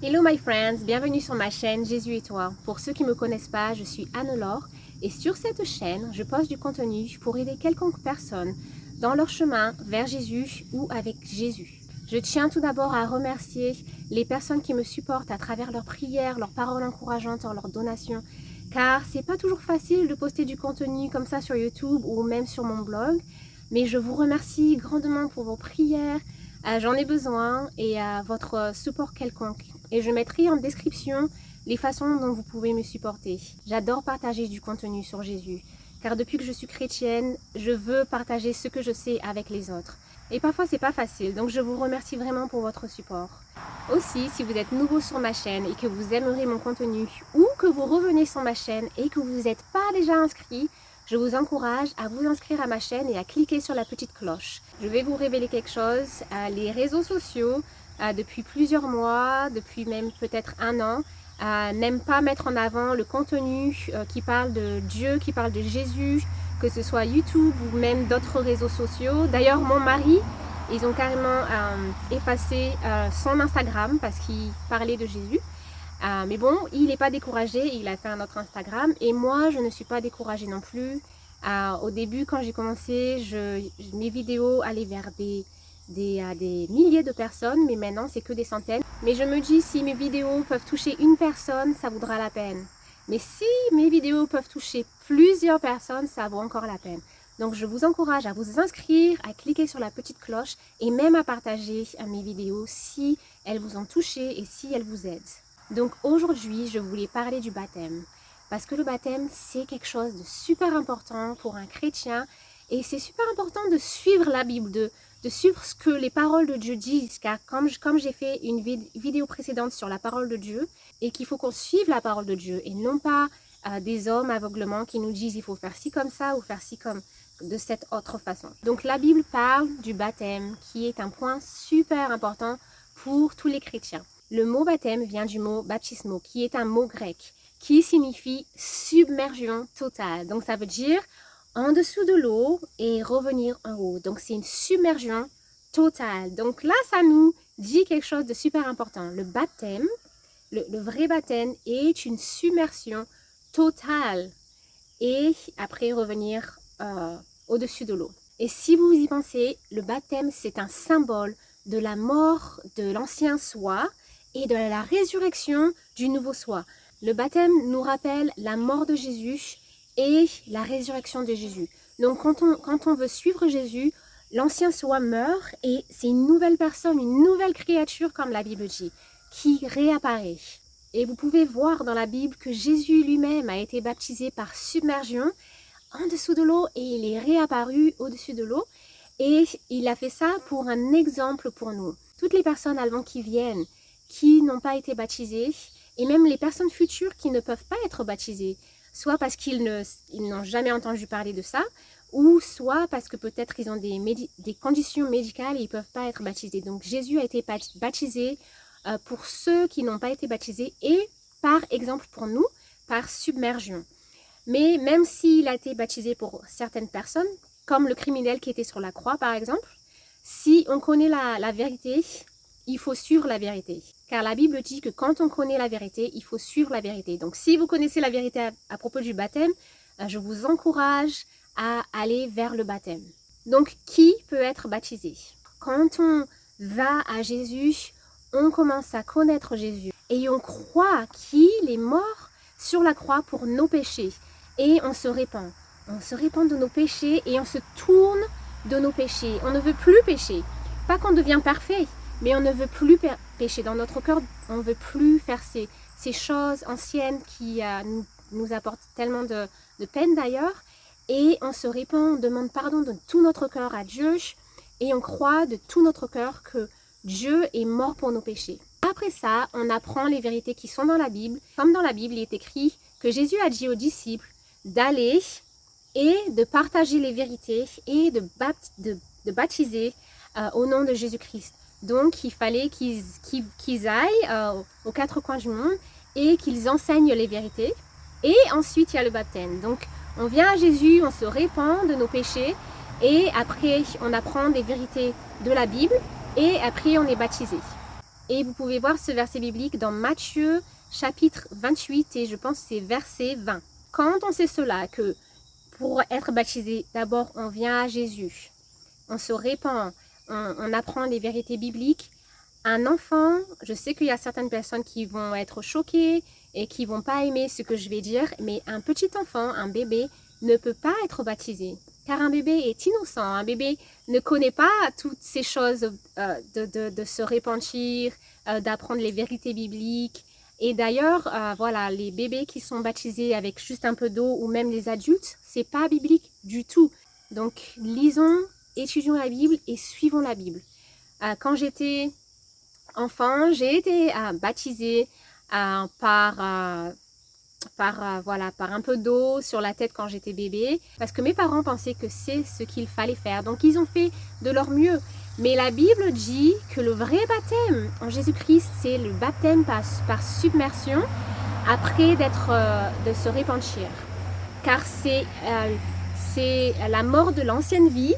Hello my friends, bienvenue sur ma chaîne Jésus et toi. Pour ceux qui ne me connaissent pas, je suis Anne-Laure et sur cette chaîne, je poste du contenu pour aider quelconque personne dans leur chemin vers Jésus ou avec Jésus. Je tiens tout d'abord à remercier les personnes qui me supportent à travers leurs prières, leurs paroles encourageantes, leurs donations, car c'est pas toujours facile de poster du contenu comme ça sur YouTube ou même sur mon blog, mais je vous remercie grandement pour vos prières. J'en ai besoin et à votre support quelconque. Et je mettrai en description les façons dont vous pouvez me supporter. J'adore partager du contenu sur Jésus, car depuis que je suis chrétienne, je veux partager ce que je sais avec les autres. Et parfois c'est pas facile, donc je vous remercie vraiment pour votre support. Aussi, si vous êtes nouveau sur ma chaîne et que vous aimerez mon contenu, ou que vous revenez sur ma chaîne et que vous n'êtes pas déjà inscrit, je vous encourage à vous inscrire à ma chaîne et à cliquer sur la petite cloche. Je vais vous révéler quelque chose. Les réseaux sociaux, depuis plusieurs mois, depuis même peut-être un an, n'aiment pas mettre en avant le contenu qui parle de Dieu, qui parle de Jésus, que ce soit YouTube ou même d'autres réseaux sociaux. D'ailleurs, mon mari, ils ont carrément effacé son Instagram parce qu'il parlait de Jésus. Mais bon, il n'est pas découragé, il a fait un autre Instagram et moi je ne suis pas découragée non plus. Au début quand j'ai commencé, mes vidéos allaient vers des milliers de personnes, mais maintenant c'est que des centaines. Mais je me dis, si mes vidéos peuvent toucher une personne, ça vaudra la peine. Mais si mes vidéos peuvent toucher plusieurs personnes, ça vaut encore la peine. Donc je vous encourage à vous inscrire, à cliquer sur la petite cloche et même à partager mes vidéos si elles vous ont touché et si elles vous aident. Donc aujourd'hui, je voulais parler du baptême. Parce que le baptême, c'est quelque chose de super important pour un chrétien. Et c'est super important de suivre la Bible, de suivre ce que les paroles de Dieu disent. Car comme j'ai fait une vidéo précédente sur la parole de Dieu, et qu'il faut qu'on suive la parole de Dieu, et non pas des hommes aveuglement qui nous disent il faut faire ci comme ça ou faire ci comme de cette autre façon. Donc la Bible parle du baptême, qui est un point super important pour tous les chrétiens. Le mot baptême vient du mot baptismo, qui est un mot grec, qui signifie submersion totale. Donc ça veut dire en dessous de l'eau et revenir en haut. Donc c'est une submersion totale. Donc là, ça nous dit quelque chose de super important. Le baptême, le vrai baptême est une submersion totale et après revenir au-dessus de l'eau. Et si vous y pensez, le baptême, c'est un symbole de la mort de l'ancien soi et de la résurrection du nouveau soi. Le baptême nous rappelle la mort de Jésus et la résurrection de Jésus. Donc quand on veut suivre Jésus, l'ancien soi meurt et c'est une nouvelle personne, une nouvelle créature comme la Bible dit, qui réapparaît. Et vous pouvez voir dans la Bible que Jésus lui-même a été baptisé par submersion en dessous de l'eau et il est réapparu au-dessus de l'eau. Et il a fait ça pour un exemple pour nous. Toutes les personnes avant qui viennent, qui n'ont pas été baptisés, et même les personnes futures qui ne peuvent pas être baptisées, soit parce qu'ils n'ont jamais entendu parler de ça, ou soit parce que peut-être ils ont des conditions médicales et ils ne peuvent pas être baptisés. Donc Jésus a été baptisé pour ceux qui n'ont pas été baptisés et par exemple pour nous, par submersion. Mais même s'il a été baptisé pour certaines personnes, comme le criminel qui était sur la croix par exemple, si on connaît la vérité, il faut suivre la vérité. Car la Bible dit que quand on connaît la vérité, il faut suivre la vérité. Donc si vous connaissez la vérité à propos du baptême, je vous encourage à aller vers le baptême. Donc qui peut être baptisé? Quand on va à Jésus, on commence à connaître Jésus. Et on croit qu'il est mort sur la croix pour nos péchés. Et on se répand. On se répand de nos péchés et on se tourne de nos péchés. On ne veut plus pécher. Pas qu'on devient parfait. Mais on ne veut plus pécher dans notre cœur, on ne veut plus faire ces choses anciennes qui nous apportent tellement de peine d'ailleurs. Et on se répand, on demande pardon de tout notre cœur à Dieu et on croit de tout notre cœur que Dieu est mort pour nos péchés. Après ça, on apprend les vérités qui sont dans la Bible. Comme dans la Bible, il est écrit que Jésus a dit aux disciples d'aller et de partager les vérités et de baptiser au nom de Jésus-Christ. Donc, il fallait qu'ils aillent aux quatre coins du monde et qu'ils enseignent les vérités. Et ensuite, il y a le baptême. Donc, on vient à Jésus, on se répand de nos péchés et après, on apprend des vérités de la Bible et après, on est baptisé. Et vous pouvez voir ce verset biblique dans Matthieu chapitre 28 et je pense que c'est verset 20. Quand on sait cela, que pour être baptisé, d'abord on vient à Jésus, on se répand, on apprend les vérités bibliques. Un enfant, je sais qu'il y a certaines personnes qui vont être choquées et qui vont pas aimer ce que je vais dire, mais un petit enfant, un bébé, ne peut pas être baptisé. Car un bébé est innocent, un bébé ne connaît pas toutes ces choses de se repentir, d'apprendre les vérités bibliques. Et d'ailleurs, voilà, les bébés qui sont baptisés avec juste un peu d'eau ou même les adultes, c'est pas biblique du tout. Donc lisons, étudions la Bible et suivons la Bible. Quand j'étais enfant, j'ai été baptisée par un peu d'eau sur la tête quand j'étais bébé, parce que mes parents pensaient que c'est ce qu'il fallait faire. Donc ils ont fait de leur mieux. Mais la Bible dit que le vrai baptême en Jésus-Christ, c'est le baptême par submersion après de se repentir. Car c'est la mort de l'ancienne vie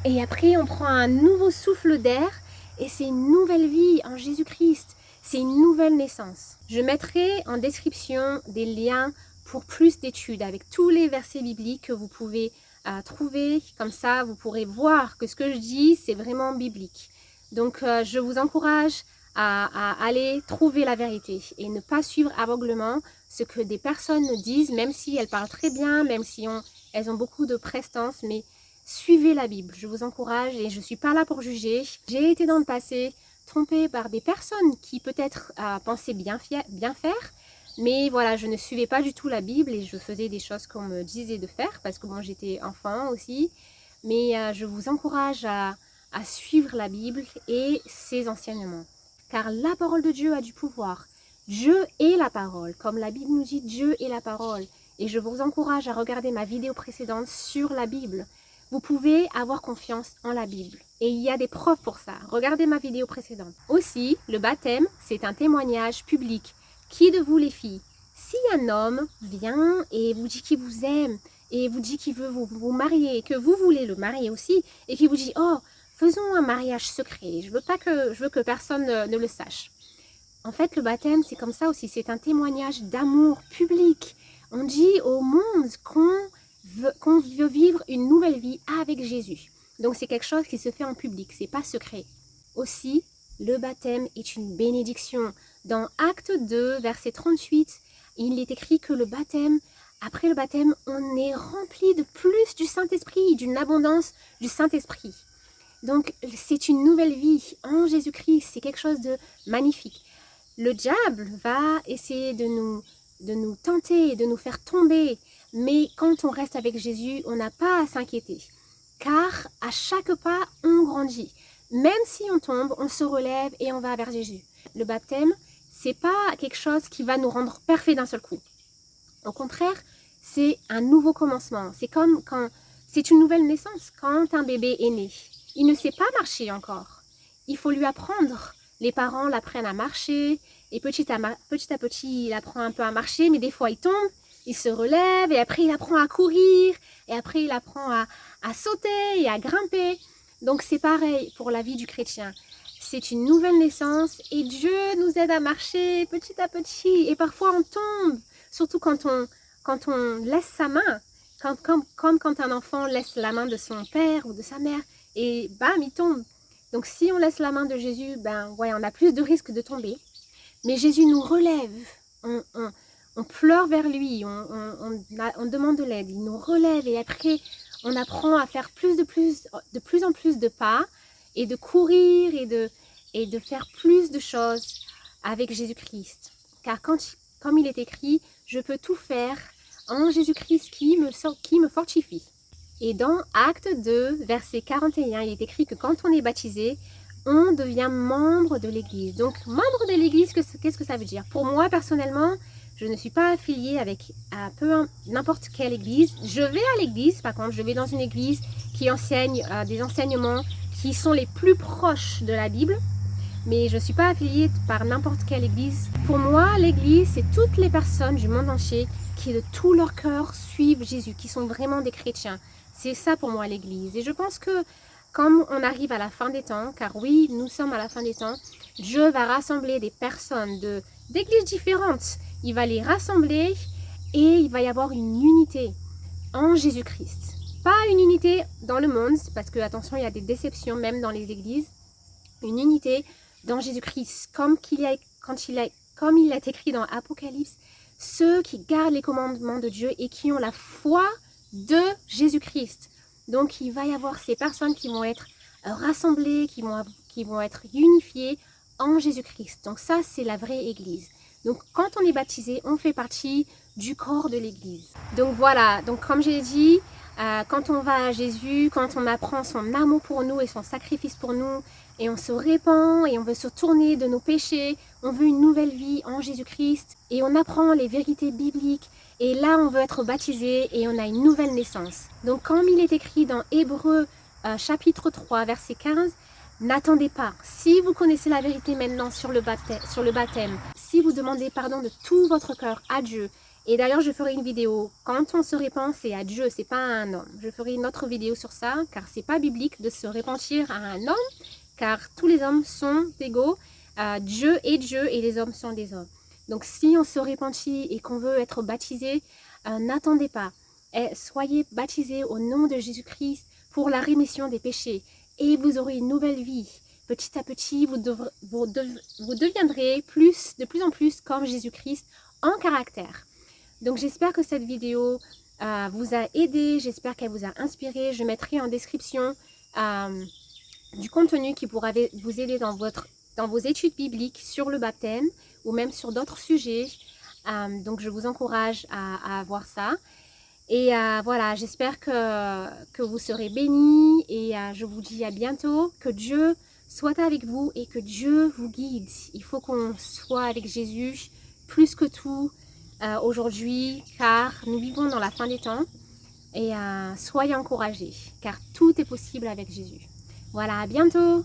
et après on prend un nouveau souffle d'air et c'est une nouvelle vie en Jésus-Christ. C'est une nouvelle naissance. Je mettrai en description des liens pour plus d'études avec tous les versets bibliques que vous pouvez trouver. Comme ça, vous pourrez voir que ce que je dis, c'est vraiment biblique. Donc, je vous encourage à aller trouver la vérité et ne pas suivre aveuglément ce que des personnes disent, même si elles parlent très bien, même si elles ont beaucoup de prestance, mais suivez la Bible. Je vous encourage et je ne suis pas là pour juger. J'ai été dans le passé trompée par des personnes qui peut-être pensaient bien faire, mais voilà, je ne suivais pas du tout la Bible et je faisais des choses qu'on me disait de faire parce que bon, j'étais enfant aussi. Mais je vous encourage à suivre la Bible et ses enseignements. Car la parole de Dieu a du pouvoir. Dieu est la parole. Comme la Bible nous dit, Dieu est la parole. Et je vous encourage à regarder ma vidéo précédente sur la Bible. Vous pouvez avoir confiance en la Bible. Et il y a des preuves pour ça. Regardez ma vidéo précédente. Aussi, le baptême, c'est un témoignage public. Qui de vous les filles, si un homme vient et vous dit qu'il vous aime, et vous dit qu'il veut vous marier, et que vous voulez le marier aussi, et qu'il vous dit « Oh, faisons un mariage secret, je veux que personne ne le sache. » En fait, le baptême, c'est comme ça aussi. C'est un témoignage d'amour public. On dit au monde qu'on veut vivre une nouvelle vie avec Jésus. Donc, c'est quelque chose qui se fait en public. C'est pas secret. Aussi, le baptême est une bénédiction. Dans Acte 2, verset 38, il est écrit que le baptême, après le baptême, on est rempli de plus du Saint-Esprit, d'une abondance du Saint-Esprit. Donc, c'est une nouvelle vie en Jésus-Christ. C'est quelque chose de magnifique. Le diable va essayer de nous tenter, de nous faire tomber. Mais quand on reste avec Jésus, on n'a pas à s'inquiéter. Car à chaque pas, on grandit. Même si on tombe, on se relève et on va vers Jésus. Le baptême, c'est pas quelque chose qui va nous rendre parfaits d'un seul coup. Au contraire, c'est un nouveau commencement. C'est comme quand c'est une nouvelle naissance. Quand un bébé est né, il ne sait pas marcher encore. Il faut lui apprendre. Les parents l'apprennent à marcher et petit à petit, il apprend un peu à marcher, mais des fois il tombe, il se relève et après il apprend à courir et après il apprend à sauter et à grimper. Donc c'est pareil pour la vie du chrétien. C'est une nouvelle naissance et Dieu nous aide à marcher petit à petit et parfois on tombe, surtout quand on laisse sa main, comme quand un enfant laisse la main de son père ou de sa mère et bam, il tombe. Donc si on laisse la main de Jésus, on a plus de risques de tomber. Mais Jésus nous relève, on pleure vers lui, on demande de l'aide, il nous relève et après on apprend à faire de plus en plus de pas et de courir et de faire plus de choses avec Jésus-Christ. Car comme il est écrit, je peux tout faire en Jésus-Christ qui me fortifie. Et dans Acte 2, verset 41, il est écrit que quand on est baptisé, on devient membre de l'Église. Donc, membre de l'Église, qu'est-ce que ça veut dire? Pour moi, personnellement, je ne suis pas affiliée avec n'importe quelle église. Je vais à l'église, par contre, je vais dans une église qui enseigne des enseignements qui sont les plus proches de la Bible. Mais je ne suis pas affiliée par n'importe quelle église. Pour moi, l'église, c'est toutes les personnes du monde entier qui de tout leur cœur suivent Jésus, qui sont vraiment des chrétiens. C'est ça pour moi l'église. Et je pense que comme on arrive à la fin des temps, car oui, nous sommes à la fin des temps, Dieu va rassembler des personnes d'églises différentes. Il va les rassembler et il va y avoir une unité en Jésus-Christ. Pas une unité dans le monde, parce que attention, il y a des déceptions même dans les églises. Une unité dans Jésus-Christ, comme il est écrit dans Apocalypse, ceux qui gardent les commandements de Dieu et qui ont la foi de Jésus-Christ. Donc il va y avoir ces personnes qui vont être rassemblées, qui vont être unifiées en Jésus-Christ. Donc ça, c'est la vraie église. Donc quand on est baptisé, on fait partie du corps de l'église. Donc voilà, donc comme j'ai dit, quand on va à Jésus, quand on apprend son amour pour nous et son sacrifice pour nous, et on se répand et on veut se tourner de nos péchés, on veut une nouvelle vie en Jésus-Christ et on apprend les vérités bibliques et là on veut être baptisé et on a une nouvelle naissance. Donc comme il est écrit dans Hébreux chapitre 3 verset 15, n'attendez pas. Si vous connaissez la vérité maintenant sur le baptême, si vous demandez pardon de tout votre cœur à Dieu, et d'ailleurs je ferai une vidéo, quand on se répand c'est à Dieu, c'est pas à un homme. Je ferai une autre vidéo sur ça car c'est pas biblique de se repentir à un homme, car tous les hommes sont égaux, Dieu est Dieu et les hommes sont des hommes. Donc si on se repentit et qu'on veut être baptisé, n'attendez pas. Soyez baptisés au nom de Jésus-Christ pour la rémission des péchés et vous aurez une nouvelle vie. Petit à petit, vous deviendrez de plus en plus comme Jésus-Christ en caractère. Donc j'espère que cette vidéo vous a aidé, j'espère qu'elle vous a inspiré. Je mettrai en description du contenu qui pourra vous aider dans vos études bibliques sur le baptême ou même sur d'autres sujets. Donc je vous encourage à voir ça. Et voilà, j'espère que vous serez bénis et je vous dis à bientôt. Que Dieu soit avec vous et que Dieu vous guide. Il faut qu'on soit avec Jésus plus que tout aujourd'hui, car nous vivons dans la fin des temps. Et soyez encouragés, car tout est possible avec Jésus. Voilà, à bientôt!